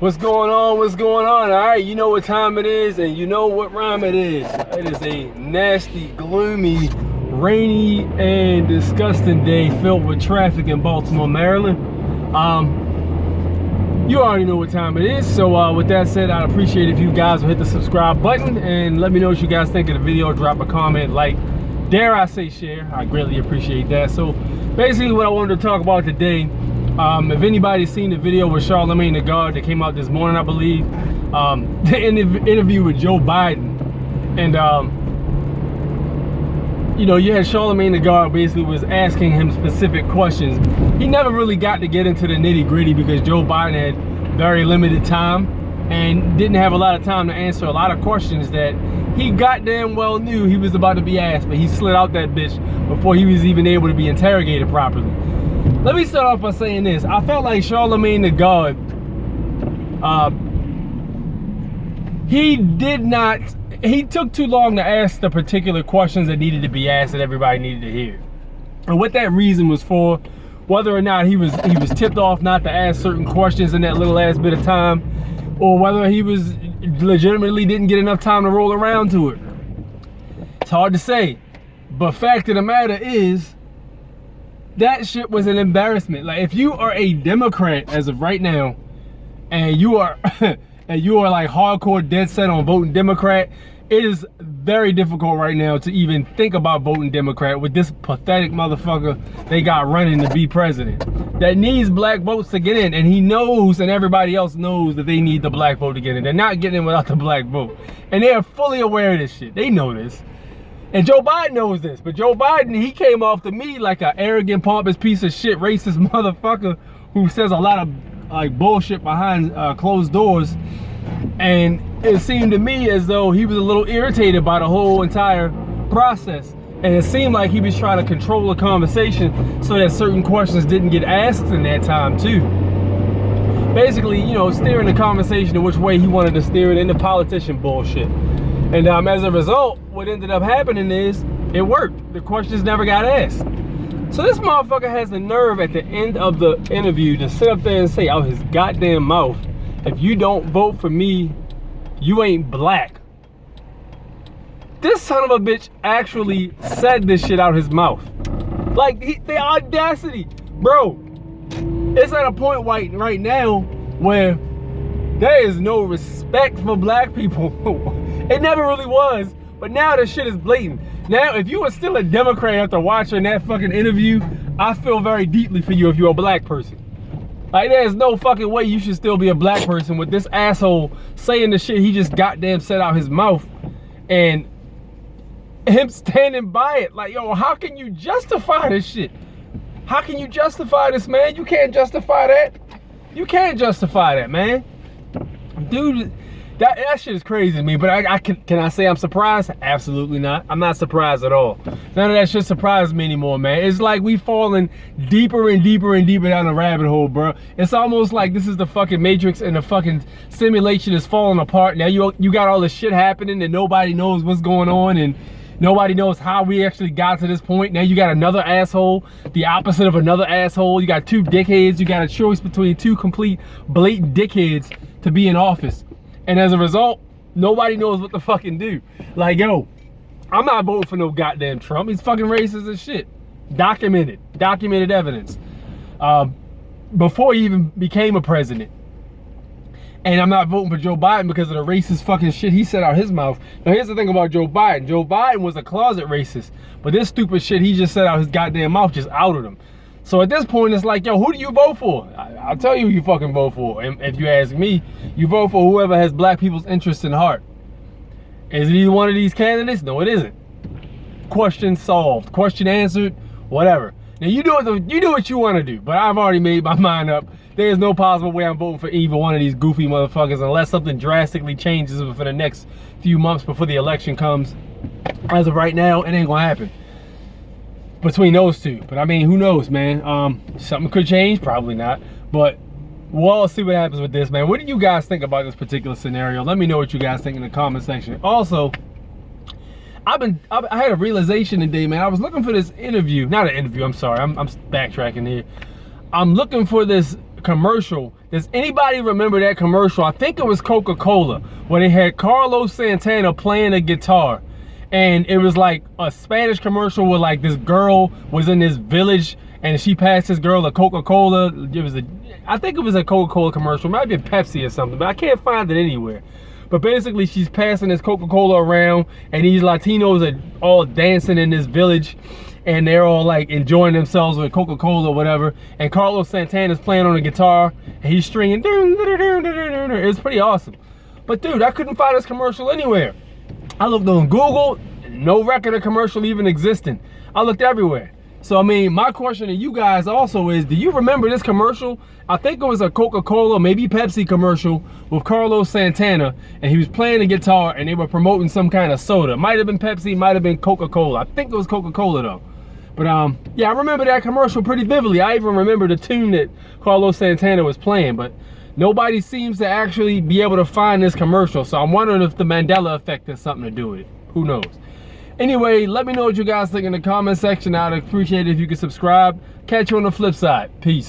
What's going on? What's going on? All right, you know what time it is, and you know what rhyme it is. It is a nasty, gloomy, rainy, and disgusting day filled with traffic in Baltimore, Maryland. You already know what time it is. So with that said, I'd appreciate if you guys would hit the subscribe button and let me know what you guys think of the video. Drop a comment, like, dare I say share. I greatly appreciate that. So basically what I wanted to talk about today, if anybody's seen the video with Charlemagne the God that came out this morning, I believe, the interview with Joe Biden, and you know, you had Charlemagne the God basically was asking him specific questions. He never really got to get into the nitty-gritty because Joe Biden had very limited time and didn't have a lot of time to answer a lot of questions that he goddamn well knew he was about to be asked, but he slid out that bitch before he was even able to be interrogated properly. Let me start off by saying this. I felt like Charlemagne the God, he took too long to ask the particular questions that needed to be asked that everybody needed to hear. And what that reason was for, whether or not he was tipped off not to ask certain questions in that little ass bit of time, or whether he was legitimately didn't get enough time to roll around to it. It's hard to say. But fact of the matter is, that shit was an embarrassment. Like, if you are a Democrat as of right now, and you are and you are like hardcore dead set on voting Democrat, it is very difficult right now to even think about voting Democrat with this pathetic motherfucker they got running to be president that needs black votes to get in, and he knows and everybody else knows that they need the black vote to get in. They're not getting in without the black vote, and they are fully aware of this shit. They know this. And Joe Biden knows this, but Joe Biden, he came off to me like an arrogant, pompous piece of shit, racist motherfucker who says a lot of like bullshit behind closed doors. And it seemed to me as though he was a little irritated by the whole entire process. And it seemed like he was trying to control the conversation so that certain questions didn't get asked in that time too. Basically, you know, steering the conversation in which way he wanted to steer it into politician bullshit. And as a result, what ended up happening is it worked. The questions never got asked. So this motherfucker has the nerve at the end of the interview to sit up there and say out his goddamn mouth, if you don't vote for me, you ain't black. This son of a bitch actually said this shit out his mouth. Like, the audacity. Bro, it's at a point right now where there is no respect for black people. It never really was, but now this shit is blatant. Now, if you were still a Democrat after watching that fucking interview, I feel very deeply for you if you're a black person. Like, there's no fucking way you should still be a black person with this asshole saying the shit he just goddamn said out his mouth and him standing by it. Like, yo, how can you justify this shit? How can you justify this, man? You can't justify that. You can't justify that, man. Dude, that shit is crazy to me, but can I say I'm surprised? Absolutely not. I'm not surprised at all. None of that shit surprises me anymore, man. It's like we falling deeper and deeper and deeper down the rabbit hole, bro. It's almost like this is the fucking Matrix and the fucking simulation is falling apart. Now you got all this shit happening and nobody knows what's going on and nobody knows how we actually got to this point. Now you got another asshole, the opposite of another asshole. You got two dickheads. You got a choice between two complete blatant dickheads to be in office. And as a result, nobody knows what to fucking do. Like, yo, I'm not voting for no goddamn Trump. He's fucking racist as shit. Documented evidence. Before he even became a president. And I'm not voting for Joe Biden because of the racist fucking shit he said out his mouth. Now, here's the thing about Joe Biden. Joe Biden was a closet racist. But this stupid shit he just said out his goddamn mouth just outed him. So at this point, it's like, yo, who do you vote for? I'll tell you who you fucking vote for. And if you ask me, you vote for whoever has black people's interests in heart. Is it either one of these candidates? No, it isn't. Question solved. Question answered. Whatever. Now, you do what you want to do. But I've already made my mind up. There's no possible way I'm voting for either one of these goofy motherfuckers unless something drastically changes for the next few months before the election comes. As of right now, it ain't going to happen between those two. But I mean, who knows, man? Something could change, probably not, but we'll all see what happens with this, man. What do you guys think about this particular scenario? Let me know what you guys think in the comment section. Also, I had a realization today, man. I was looking for this interview, not an interview, I'm sorry, I'm backtracking here. I'm looking for this commercial Does anybody remember that commercial? I think it was Coca-Cola, where they had Carlos Santana playing a guitar. And it was like a Spanish commercial where like this girl was in this village and she passed this girl a Coca-Cola. I think it was a Coca-Cola commercial, might be a Pepsi or something, but I can't find it anywhere. But basically she's passing this Coca-Cola around and these Latinos are all dancing in this village and they're all like enjoying themselves with Coca-Cola or whatever. And Carlos Santana's playing on a guitar and he's stringing. It's pretty awesome. But dude, I couldn't find this commercial anywhere. I looked on Google, no record of commercial even existing. I looked everywhere. So I mean, my question to you guys also is, do you remember this commercial? I think it was a Coca-Cola, maybe Pepsi commercial with Carlos Santana, and he was playing the guitar and they were promoting some kind of soda. Might have been Pepsi, might have been Coca-Cola. I think it was Coca-Cola though. But yeah, I remember that commercial pretty vividly. I even remember the tune that Carlos Santana was playing, but nobody seems to actually be able to find this commercial. So I'm wondering if the Mandela effect has something to do with it. Who knows? Anyway, let me know what you guys think in the comment section. I'd appreciate it if you could subscribe. Catch you on the flip side. Peace.